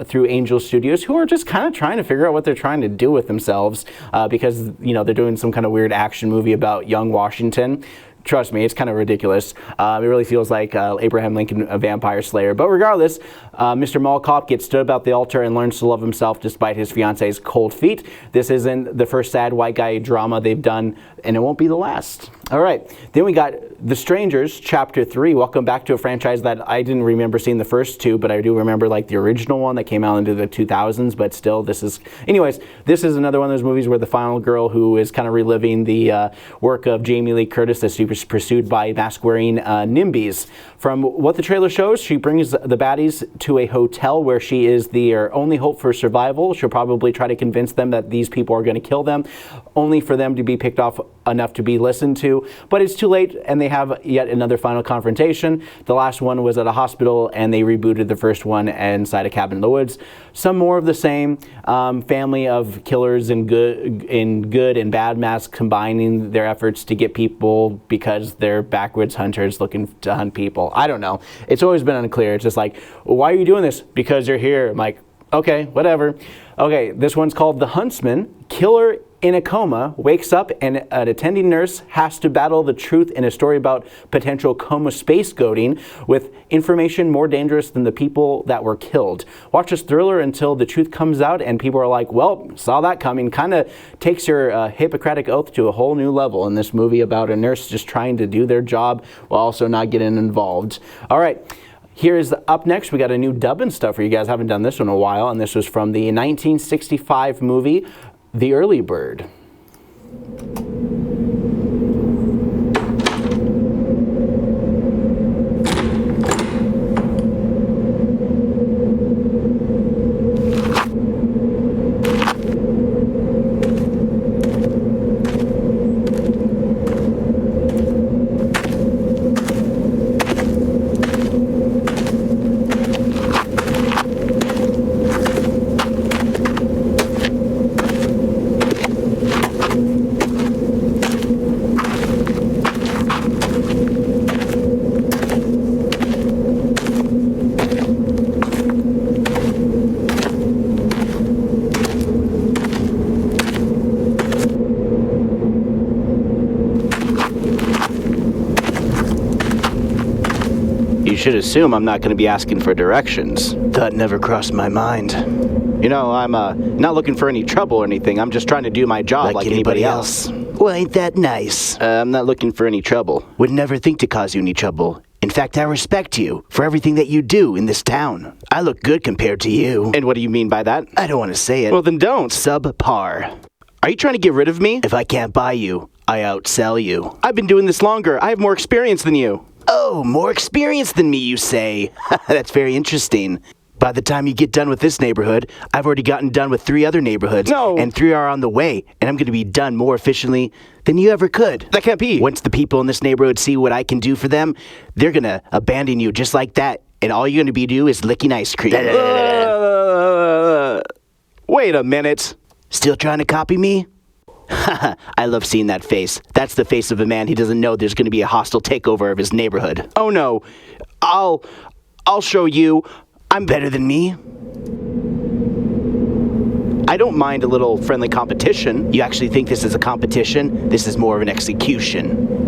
through Angel Studios, who are just kind of trying to figure out what they're trying to do with themselves because, you know, they're doing some kind of weird action movie about young Washington. Trust me, it's kind of ridiculous. It really feels like Abraham Lincoln, a vampire slayer. But regardless, Mr. Mall Cop gets stood about the altar and learns to love himself despite his fiance's cold feet. This isn't the first sad white guy drama they've done, and it won't be the last. All right, then we got The Strangers, Chapter 3. Welcome back to a franchise that I didn't remember seeing the first two, but I do remember like the original one that came out into the 2000s, but still, this is another one of those movies where the final girl who is kind of reliving the work of Jamie Lee Curtis as she was pursued by mask-wearing NIMBYs. From what the trailer shows, she brings the baddies to a hotel where she is their only hope for survival. She'll probably try to convince them that these people are going to kill them, only for them to be picked off enough to be listened to. But it's too late, and they have yet another final confrontation. The last one was at a hospital, and they rebooted the first one inside a cabin in the woods. Some more of the same. Family of killers in good and bad masks combining their efforts to get people because they're backwoods hunters looking to hunt people. I don't know. It's always been unclear. It's just like, why are you doing this? Because you're here. I'm like, okay, whatever. Okay, this one's called The Huntsman. Killer in a coma wakes up and an attending nurse has to battle the truth in a story about potential coma scapegoating with information more dangerous than the people that were killed. Watch this thriller until the truth comes out and people are like, well, saw that coming. Kind of takes your Hippocratic oath to a whole new level in this movie about a nurse just trying to do their job while also not getting involved. All right. Here's up next, we got a new Dubbin Stuff for you guys. Haven't done this one in a while, and this was from the 1965 movie, The Early Bird. You should assume I'm not going to be asking for directions. That never crossed my mind. You know, I'm not looking for any trouble or anything. I'm just trying to do my job like anybody else. Well, ain't that nice? I'm not looking for any trouble. Would never think to cause you any trouble. In fact, I respect you for everything that you do in this town. I look good compared to you. And what do you mean by that? I don't want to say it. Well, then don't. Subpar. Are you trying to get rid of me? If I can't buy you, I outsell you. I've been doing this longer. I have more experience than you. Oh, more experience than me, you say? That's very interesting. By the time you get done with this neighborhood, I've already gotten done with 3 other neighborhoods. No! And 3 are on the way, and I'm going to be done more efficiently than you ever could. That can't be. Once the people in this neighborhood see what I can do for them, they're going to abandon you just like that and all you're going to be doing is licking ice cream. Wait a minute. Still trying to copy me? I love seeing that face. That's the face of a man who doesn't know there's going to be a hostile takeover of his neighborhood. Oh no. I'll show you. I'm better than me. I don't mind a little friendly competition. You actually think this is a competition? This is more of an execution.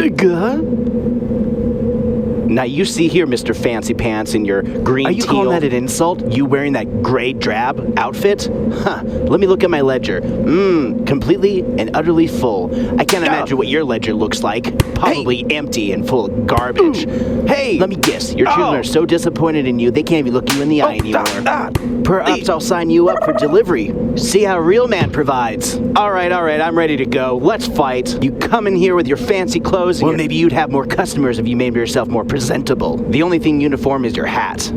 Now you see here, Mr. Fancy Pants, in your green teal. Are you calling that an insult? You wearing that gray drab outfit? Huh. Let me look at my ledger. Completely and utterly full. I can't imagine what your ledger looks like. Probably empty and full of garbage. Hey! Let me guess. Your children are so disappointed in you, they can't even look you in the eye anymore. Perhaps I'll sign you up for delivery. See how a real man provides. All right, I'm ready to go. Let's fight. You come in here with your fancy clothes. Well, maybe you'd have more customers if you made yourself more presentable. The only thing uniform is your hat.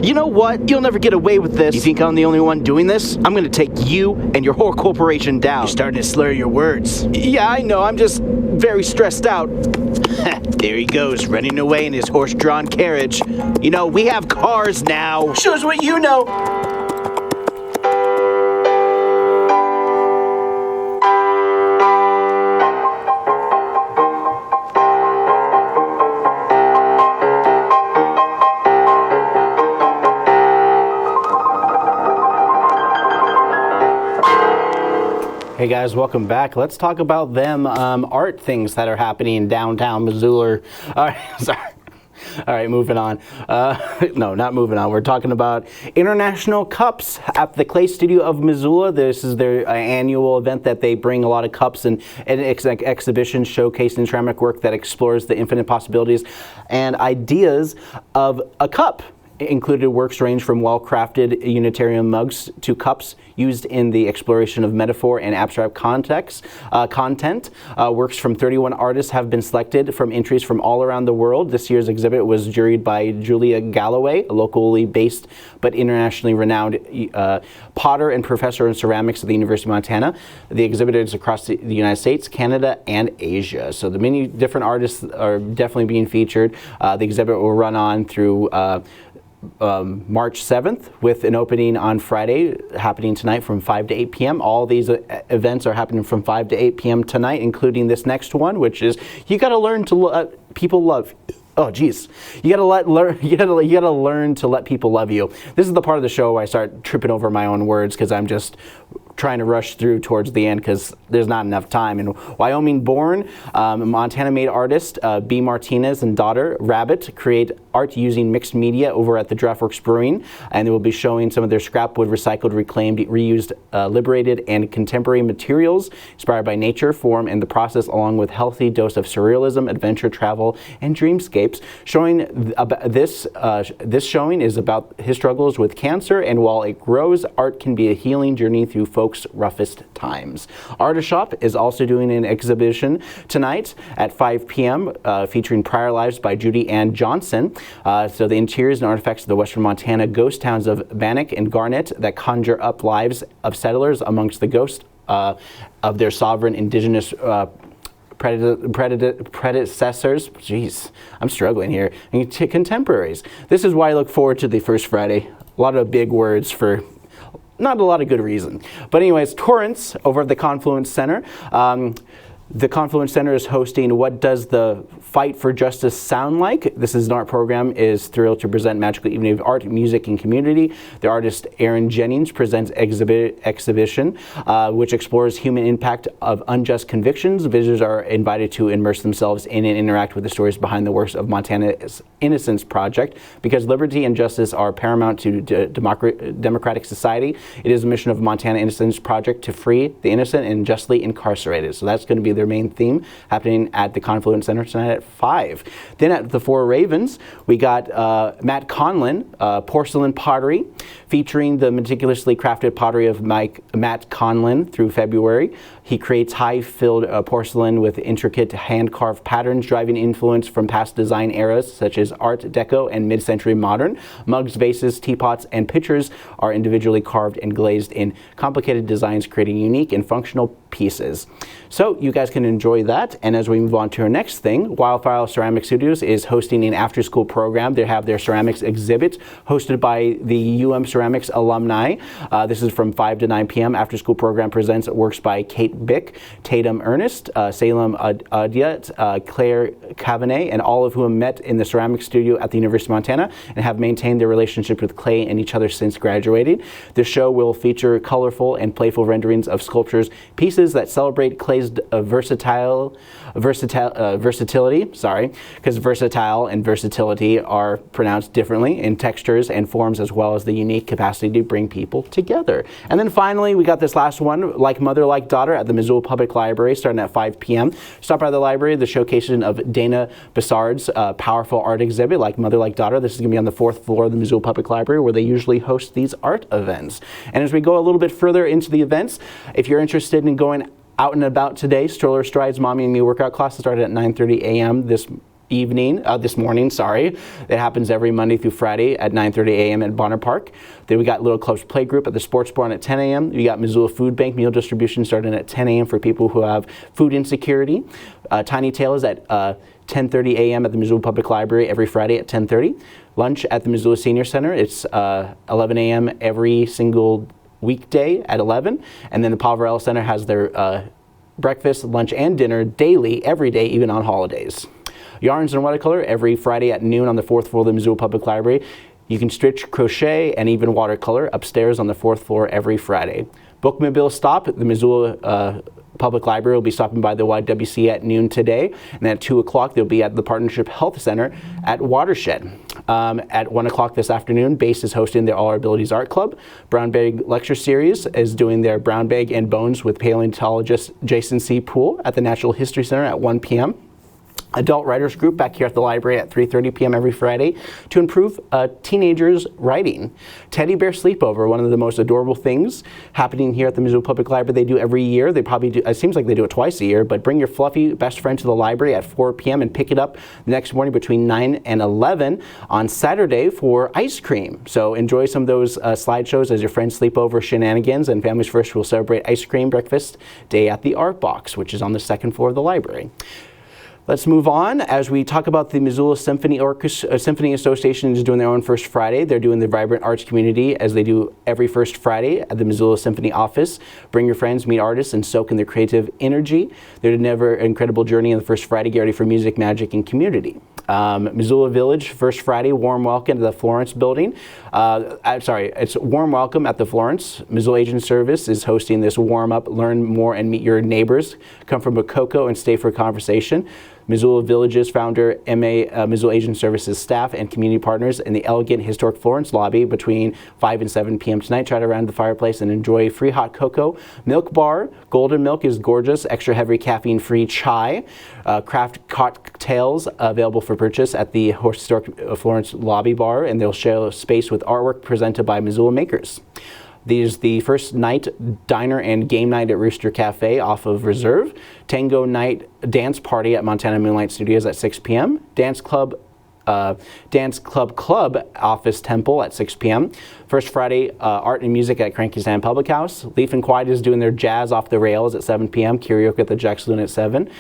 You know what? You'll never get away with this. You think I'm the only one doing this? I'm gonna take you and your whole corporation down. You're starting to slur your words. Yeah, I know. I'm just very stressed out. There he goes, running away in his horse-drawn carriage. You know, we have cars now. Shows what you know. Hey guys, welcome back. Let's talk about them art things that are happening in downtown Missoula. All right, sorry. All right, moving on. No, not moving on. We're talking about International Cups at the Clay Studio of Missoula. This is their annual event that they bring a lot of cups and exhibitions showcasing ceramic work that explores the infinite possibilities and ideas of a cup. Included works range from well-crafted Unitarian mugs to cups used in the exploration of metaphor and abstract content. Works from 31 artists have been selected from entries from all around the world. This year's exhibit was juried by Julia Galloway, a locally based but internationally renowned potter and professor in ceramics at the University of Montana. The exhibit is across the United States, Canada, and Asia. So the many different artists are definitely being featured. The exhibit will run on through March 7th with an opening on Friday happening tonight from 5 to 8 p.m. All these events are happening from 5 to 8 p.m. tonight, including this next one, which is you got to learn to people love. Oh geez, you gotta learn to let people love you. This is the part of the show where I start tripping over my own words because I'm just trying to rush through towards the end because there's not enough time. And Wyoming-born, Montana-made artist B. Martinez and daughter Rabbit create art using mixed media over at the Draftworks Brewing, and they will be showing some of their scrap wood, recycled, reclaimed, reused, liberated, and contemporary materials inspired by nature, form, and the process, along with healthy dose of surrealism, adventure, travel, and dreamscapes. Showing this showing is about his struggles with cancer, and while it grows, art can be a healing journey through folks' roughest times. Artist Shop is also doing an exhibition tonight at 5 p.m. Featuring Prior Lives by Judy Ann Johnson. So the interiors and artifacts of the Western Montana ghost towns of Bannock and Garnett that conjure up lives of settlers amongst the ghosts of their sovereign indigenous predecessors. Jeez, I'm struggling here. And contemporaries. This is why I look forward to the first Friday. A lot of big words for not a lot of good reason. But anyways, Torrance over at the Confluence Center. The Confluence Center is hosting What Does the Fight for Justice Sound Like? This is an art program, is thrilled to present Magical Evening of Art, Music, and Community. The artist Aaron Jennings presents exhibition, which explores human impact of unjust convictions. Visitors are invited to immerse themselves in and interact with the stories behind the works of Montana's Innocence Project. Because liberty and justice are paramount to democratic society, it is the mission of Montana Innocence Project to free the innocent and justly incarcerated. So that's going to be their main theme, happening at the Confluence Center tonight at 5. Then at the Four Ravens, we got Matt Conlin, porcelain pottery, featuring the meticulously crafted pottery of Matt Conlin through February. He creates high-filled porcelain with intricate hand-carved patterns, driving influence from past design eras such as Art Deco and mid-century modern. Mugs, vases, teapots, and pitchers are individually carved and glazed in complicated designs, creating unique and functional pieces. So you guys can enjoy that. And as we move on to our next thing, Wildfire Ceramic Studios is hosting an after-school program. They have their ceramics exhibit hosted by the UM Ceramics alumni. This is from 5 to 9 p.m. After-school program presents works by Kate Bick, Tatum Ernest, Salem Adiat, Claire Cavanagh, and all of whom met in the ceramic studio at the University of Montana and have maintained their relationship with clay and each other since graduating. The show will feature colorful and playful renderings of sculptures, pieces that celebrate clay's versatility, because versatile and versatility are pronounced differently in textures and forms, as well as the unique capacity to bring people together. And then finally, we got this last one, Like Mother, Like Daughter, at the Missoula Public Library, starting at 5 p.m. Stop by the library, the showcasing of Dana Bassard's powerful art exhibit, Like Mother, Like Daughter. This is going to be on the 4th floor of the Missoula Public Library, where they usually host these art events. And as we go a little bit further into the events, if you're interested in going out and about today, Stroller Strides Mommy and Me workout class started at 9:30 a.m. this morning. It happens every Monday through Friday at 9:30 a.m. at Bonner Park. Then we got Little Clubs Play Group at the Sports Barn at 10 a.m. We got Missoula Food Bank meal distribution starting at 10 a.m. for people who have food insecurity. Tiny Tales at 10:30 a.m. at the Missoula Public Library every Friday at 10:30. Lunch at the Missoula Senior Center. It's 11 a.m. every single weekday at 11. And then the Poverello Center has their breakfast, lunch, and dinner daily, every day, even on holidays. Yarns and Watercolor every Friday at noon on the 4th floor of the Missoula Public Library. You can stitch, crochet, and even watercolor upstairs on the 4th floor every Friday. Bookmobile stop at the Missoula Public Library will be stopping by the YWC at noon today, and then at 2 o'clock they'll be at the Partnership Health Center at Watershed. At 1 o'clock this afternoon, BASE is hosting their All Our Abilities Art Club. Brown Bag Lecture Series is doing their Brown Bag and Bones with paleontologist Jason C. Poole at the Natural History Center at 1 p.m. Adult Writers Group back here at the library at 3:30 p.m. every Friday to improve teenagers' writing. Teddy Bear Sleepover, one of the most adorable things happening here at the Missoula Public Library. They do every year. They probably do, it seems like they do it twice a year, but bring your fluffy best friend to the library at 4 p.m. and pick it up the next morning between 9 and 11 on Saturday for ice cream. So enjoy some of those slideshows as your friends sleep over shenanigans, and Families First will celebrate ice cream breakfast day at the Art Box, which is on the 2nd floor of the library. Let's move on as we talk about the Missoula Symphony Association is doing their own First Friday. They're doing the Vibrant Arts Community as they do every first Friday at the Missoula Symphony office. Bring your friends, meet artists, and soak in their creative energy. They're never incredible journey on the first Friday. Get ready for music, magic, and community. Missoula Village, First Friday, warm welcome to the Florence building. It's warm welcome at the Florence. Missoula Agent Service is hosting this warm up, learn more, and meet your neighbors. Come from Bakoko and stay for a conversation. Missoula Village's founder, Missoula Agent Services staff and community partners in the elegant historic Florence lobby between 5 and 7 p.m. tonight. Try to around the fireplace and enjoy free hot cocoa. Milk bar, golden milk is gorgeous, extra heavy caffeine-free chai. Craft cocktails available for purchase at the historic Florence lobby bar, and they'll share space with artwork presented by Missoula makers. There's the first night diner and game night at Rooster Cafe off of Reserve. Tango night dance party at Montana Moonlight Studios at 6 p.m. Dance Club Office Temple at 6 p.m. First Friday art and music at Cranky Sand Public House. Leaf and Quiet is doing their jazz off the rails at 7 p.m. Karaoke at the Jack Saloon at 7.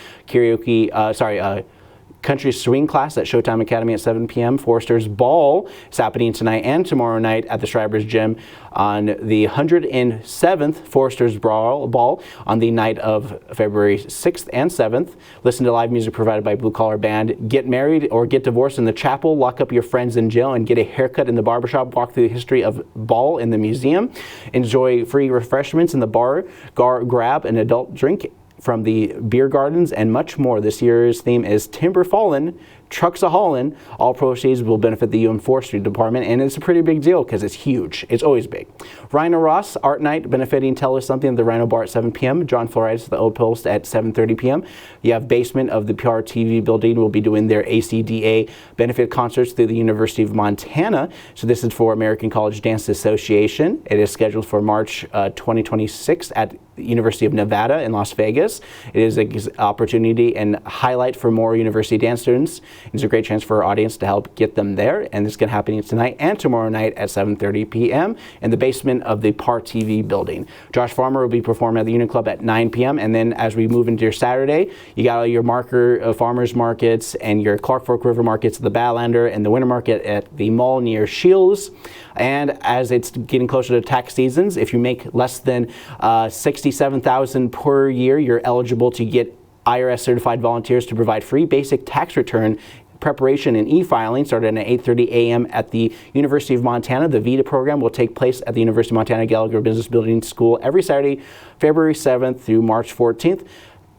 Country Swing class at Showtime Academy at 7 p.m. Forrester's Ball is happening tonight and tomorrow night at the Schreiber's Gym on the 107th Forrester's Ball on the night of February 6th and 7th. Listen to live music provided by Blue Collar Band. Get married or get divorced in the chapel. Lock up your friends in jail and get a haircut in the barbershop. Walk through the history of Ball in the museum. Enjoy free refreshments in the bar. Grab an adult drink from the beer gardens and much more. This year's theme is Timber Fallin', Trucks A-Haulin'. All proceeds will benefit the UM Forestry Department, and it's a pretty big deal because it's huge. It's always big. Rhino Ross Art Night benefiting Tell Us Something at the Rhino Bar at 7 p.m. John Florides at the Old Post at 7:30 p.m. You have basement of the PRTV building will be doing their ACDA benefit concerts through the University of Montana. So this is for American College Dance Association. It is scheduled for March 2026 at the University of Nevada in Las Vegas. It is an opportunity and highlight for more university dance students. It's a great chance for our audience to help get them there, and it's going to happen tonight and tomorrow night at 7:30 p.m. in the basement of the PAR TV building. Josh Farmer will be performing at the Union Club at 9 p.m., and then as we move into your Saturday, you got all your marker farmers markets and your Clark Fork River markets, the Badlander and the Winter Market at the mall near Shields. And as it's getting closer to tax seasons, if you make less than $67,000 per year, you're eligible to get IRS certified volunteers to provide free basic tax return preparation and e-filing starting at 8:30 a.m. at the University of Montana. The VITA program will take place at the University of Montana Gallagher Business Building School every Saturday, February 7th through March 14th.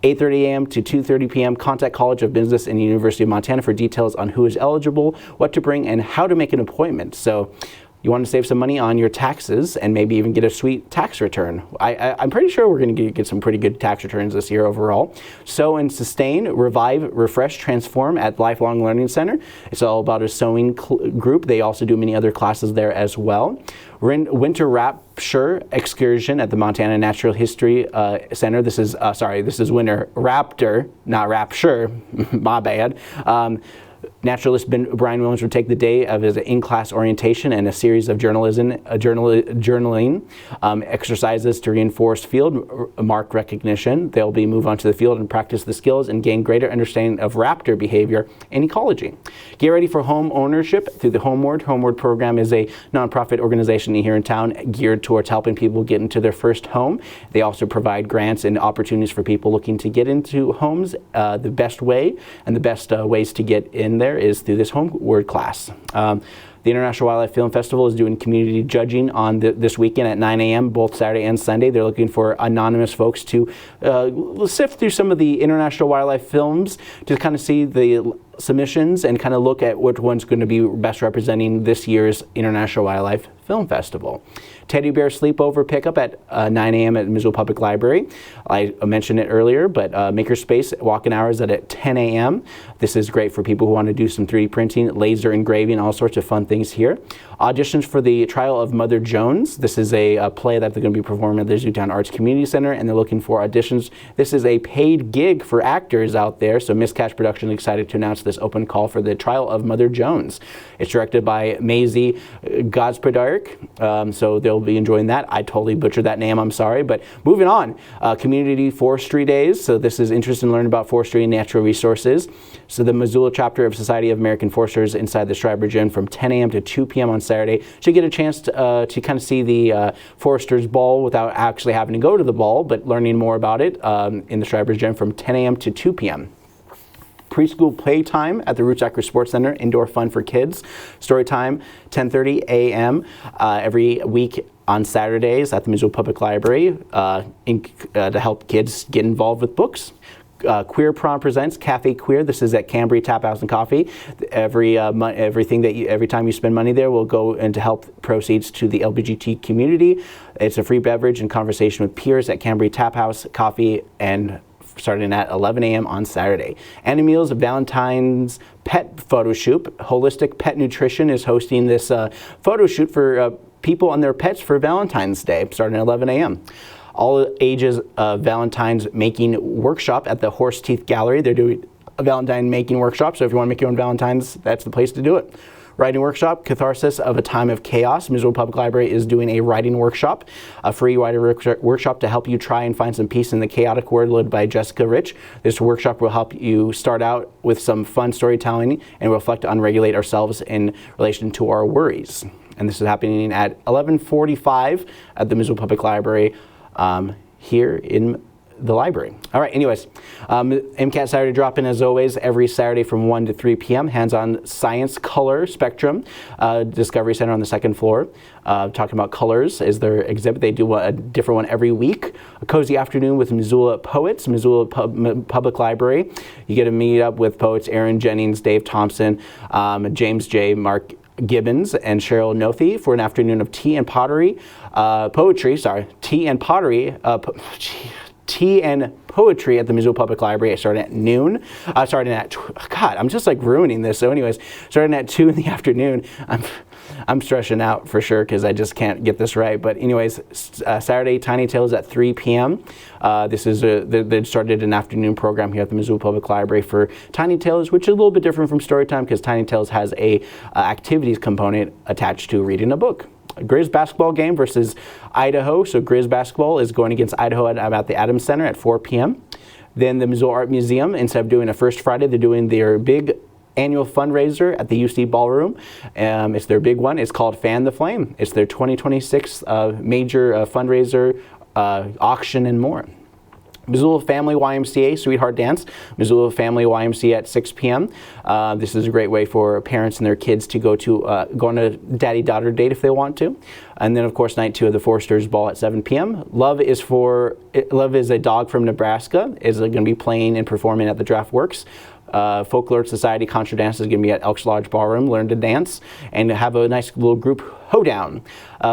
8:30 a.m. to 2:30 p.m. Contact College of Business and the University of Montana for details on who is eligible, what to bring, and how to make an appointment. So you want to save some money on your taxes and maybe even get a sweet tax return. I'm pretty sure we're going to get some pretty good tax returns this year overall. Sow and Sustain, Revive, Refresh, Transform at Lifelong Learning Center. It's all about a sewing group. They also do many other classes there as well. Winter Rapture Excursion at the Montana Natural History Center. This is Winter Raptor, not Rapture. My bad. Naturalist Brian Williams will take the day of his in-class orientation and a series of journaling exercises to reinforce field mark recognition. They'll be move onto the field and practice the skills and gain greater understanding of raptor behavior and ecology. Get ready for home ownership through the Homeward. Homeward program is a nonprofit organization here in town geared towards helping people get into their first home. They also provide grants and opportunities for people looking to get into homes. The best way and the best ways to get in there is through this Homeward class. The International Wildlife Film Festival is doing community judging on this weekend at 9 a.m. both Saturday and Sunday. They're looking for anonymous folks to sift through some of the international wildlife films to kind of see the submissions and kind of look at which one's going to be best representing this year's International Wildlife Film Festival. Teddy Bear Sleepover Pickup at 9 a.m. at Missoula Public Library. I mentioned it earlier, but Makerspace walk-in hours at 10 a.m. This is great for people who want to do some 3D printing, laser engraving, all sorts of fun things here. Auditions for the Trial of Mother Jones. This is a play that they're going to be performing at the Zootown Arts Community Center, and they're looking for auditions. This is a paid gig for actors out there, so Miss Cash Production is excited to announce this open call for the Trial of Mother Jones. It's directed by Maisie Godspredark, so they'll be enjoying that. I totally butchered that name, I'm sorry. But moving on, Community Forestry Days. So this is interested in learning about forestry and natural resources. So the Missoula chapter of Society of American Foresters inside the Schreiber Gym from 10 a.m. to 2 p.m. on Saturday. So you get a chance to kind of see the Foresters Ball without actually having to go to the ball, but learning more about it in the Schreiber Gym from 10 a.m. to 2 p.m. Preschool playtime at the Roots Acre Sports Center, indoor fun for kids. Story time, 10:30 a.m. Every week on Saturdays at the Missoula Public Library to help kids get involved with books. Queer Prom presents Cafe Queer. This is at Cambry Tap House and Coffee. Every time you spend money there will go into help proceeds to the LGBT community. It's a free beverage and conversation with peers at Cambry Tap House, Coffee, and starting at 11 a.m. on Saturday. Annie Meals Valentine's Pet Photo Shoot. Holistic Pet Nutrition is hosting this photo shoot for people and their pets for Valentine's Day, starting at 11 a.m. All ages Valentine's making workshop at the Horse Teeth Gallery. They're doing a Valentine making workshop, so if you want to make your own Valentines, that's the place to do it. Writing workshop, Catharsis of a Time of Chaos. Missoula Public Library is doing a writing workshop, a free writing workshop to help you try and find some peace in the chaotic world, led by Jessica Rich. This workshop will help you start out with some fun storytelling and reflect on regulate ourselves in relation to our worries. And this is happening at 11:45 at the Missoula Public Library here in the library. All right, anyways, MCAT Saturday drop-in as always every Saturday from 1 to 3 p.m. Hands-on science color spectrum. Discovery Center on the second floor. Talking about colors is their exhibit. They do a different one every week. A cozy afternoon with Missoula poets, Missoula Public Library. You get to meet up with poets Aaron Jennings, Dave Thompson, James J. Mark Gibbons, and Cheryl Nothi for an afternoon of tea and poetry, tea and poetry at the Missoula Public Library starting at noon. I'm just like ruining this. So anyways, starting at 2 in the afternoon. I'm stressing out for sure because I just can't get this right. But anyways, Saturday, Tiny Tales at 3 p.m. This is they started an afternoon program here at the Missoula Public Library for Tiny Tales, which is a little bit different from Storytime because Tiny Tales has a activities component attached to reading a book. A Grizz basketball game versus Idaho. So Grizz basketball is going against Idaho at the Adams Center at 4 p.m. Then the Missoula Art Museum, instead of doing a First Friday, they're doing their big annual fundraiser at the UC Ballroom. It's their big one. It's called Fan the Flame. It's their 2026 major fundraiser, auction, and more. Missoula Family YMCA Sweetheart Dance, Missoula Family YMCA at 6 p.m. This is a great way for parents and their kids to go on a daddy-daughter date if they want to. And then, of course, night 2 of the Foresters Ball at 7 p.m. Love is a Dog from Nebraska is going to be playing and performing at the Draft Works. Folklore Society Contra Dance is going to be at Elks Lodge Ballroom, learn to dance, and have a nice little group hoedown.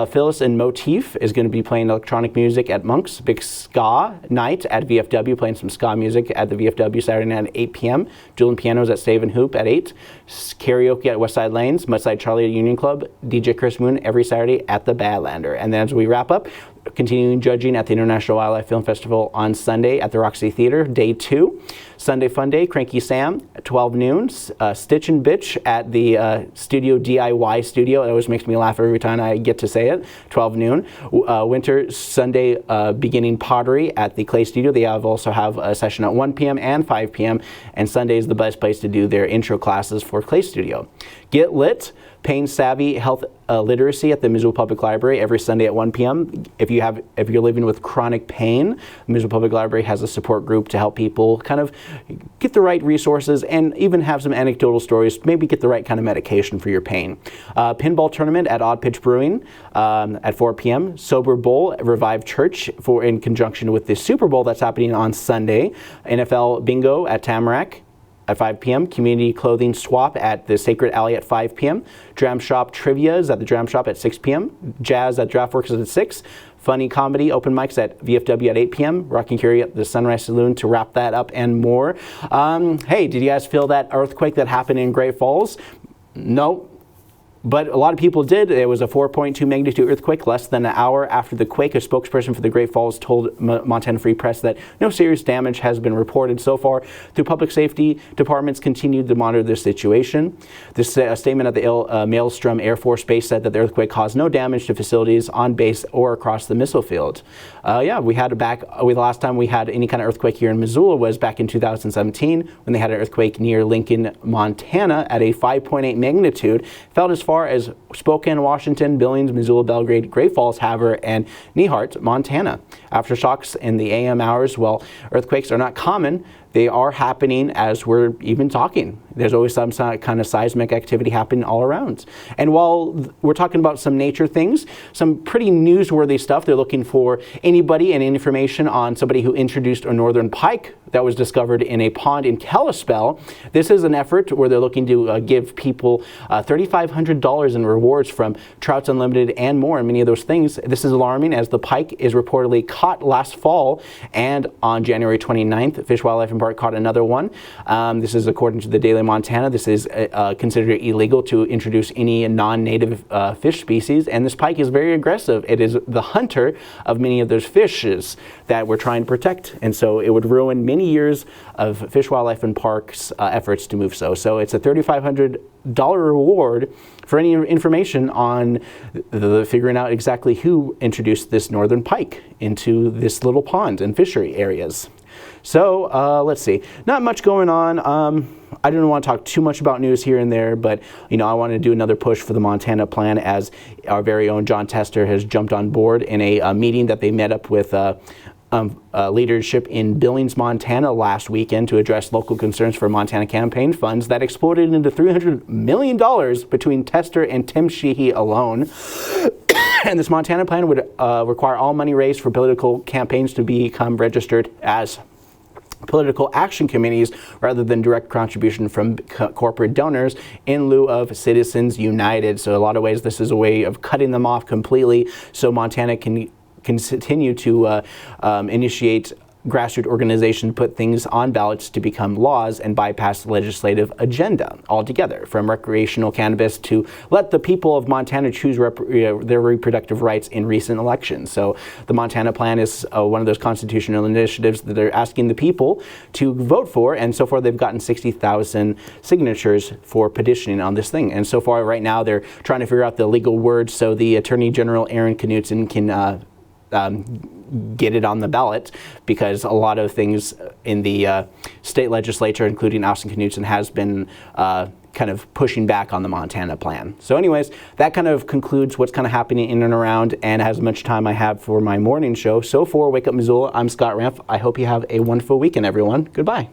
Phyllis and Motif is going to be playing electronic music at Monk's. Big Ska Night at VFW, playing some ska music at the VFW Saturday night at 8 p.m. Julian Pianos at Save and Hoop at 8. Karaoke at Westside Lanes, Mudside Charlie at Union Club, DJ Chris Moon every Saturday at the Badlander. And then as we wrap up, continuing judging at the International Wildlife Film Festival on Sunday at the Roxy Theater, day 2. Sunday Fun Day, Cranky Sam at 12 noon. Stitch and Bitch at the Studio DIY Studio. It always makes me laugh every time I get to say it. 12 noon. Winter Sunday beginning pottery at the Clay Studio. They also have a session at 1 p.m. and 5 p.m. And Sunday is the best place to do their intro classes for Clay Studio. Get Lit, Pain Savvy Health Literacy at the Missoula Public Library every Sunday at 1 p.m. If you're living with chronic pain, the Missoula Public Library has a support group to help people kind of get the right resources and even have some anecdotal stories, maybe get the right kind of medication for your pain. Pinball Tournament at Odd Pitch Brewing at 4 p.m. Sober Bowl at Revive Church in conjunction with the Super Bowl that's happening on Sunday. NFL Bingo at Tamarack at 5 p.m. Community Clothing Swap at the Sacred Alley at 5 p.m. Dram Shop Trivia is at the Dram Shop at 6 p.m. Jazz at Draftworks at 6. Funny Comedy Open Mics at VFW at 8 p.m. Rockin' Curie at the Sunrise Saloon to wrap that up and more. Hey, did you guys feel that earthquake that happened in Great Falls? No. But a lot of people did. It was a 4.2 magnitude earthquake less than an hour after the quake. A spokesperson for the Great Falls told Montana Free Press that no serious damage has been reported so far. The public safety departments continued to monitor the situation. This statement at the Maelstrom Air Force Base said that the earthquake caused no damage to facilities on base or across the missile field. We had the last time we had any kind of earthquake here in Missoula was back in 2017 when they had an earthquake near Lincoln, Montana at a 5.8 magnitude. Felt as far as Spokane, Washington, Billings, Missoula, Belgrade, Great Falls, Havre, and Nehart, Montana. Aftershocks in the AM hours, well, earthquakes are not common. They are happening as we're even talking. There's always some kind of seismic activity happening all around. And while we're talking about some nature things, some pretty newsworthy stuff, they're looking for anybody and information on somebody who introduced a northern pike that was discovered in a pond in Kalispell. This is an effort where they're looking to give people $3,500 in rewards from Trouts Unlimited and more, and many of those things. This is alarming as the pike is reportedly caught last fall, and on January 29th, Fish, Wildlife, and Park caught another one. This is according to the Daily Montana. This is considered illegal to introduce any non-native fish species, and this pike is very aggressive. It is the hunter of many of those fishes that we're trying to protect, and so it would ruin many years of Fish, Wildlife, and Park's efforts to move so. So it's a $3,500 reward for any information on the figuring out exactly who introduced this northern pike into this little pond and fishery areas. So let's see, not much going on. I don't want to talk too much about news here and there, but I want to do another push for the Montana plan as our very own John Tester has jumped on board in a meeting that they met up with leadership in Billings, Montana last weekend to address local concerns for Montana campaign funds that exploded into $300 million between Tester and Tim Sheehy alone. And this Montana plan would require all money raised for political campaigns to become registered as political action committees rather than direct contribution from corporate donors in lieu of Citizens United. So in a lot of ways, this is a way of cutting them off completely so Montana can continue to initiate grassroots organization put things on ballots to become laws and bypass the legislative agenda altogether, from recreational cannabis to let the people of Montana choose their reproductive rights in recent elections. So the Montana Plan is one of those constitutional initiatives that they're asking the people to vote for, and so far they've gotten 60,000 signatures for petitioning on this thing. And so far right now they're trying to figure out the legal words so the Attorney General Aaron Knutson can get it on the ballot, because a lot of things in the state legislature, including Austin Knutson, has been kind of pushing back on the Montana Plan. So anyways, that kind of concludes what's kind of happening in and around, and as much time I have for my morning show. So for Wake Up Missoula, I'm Scott Ramp. I hope you have a wonderful weekend, everyone. Goodbye.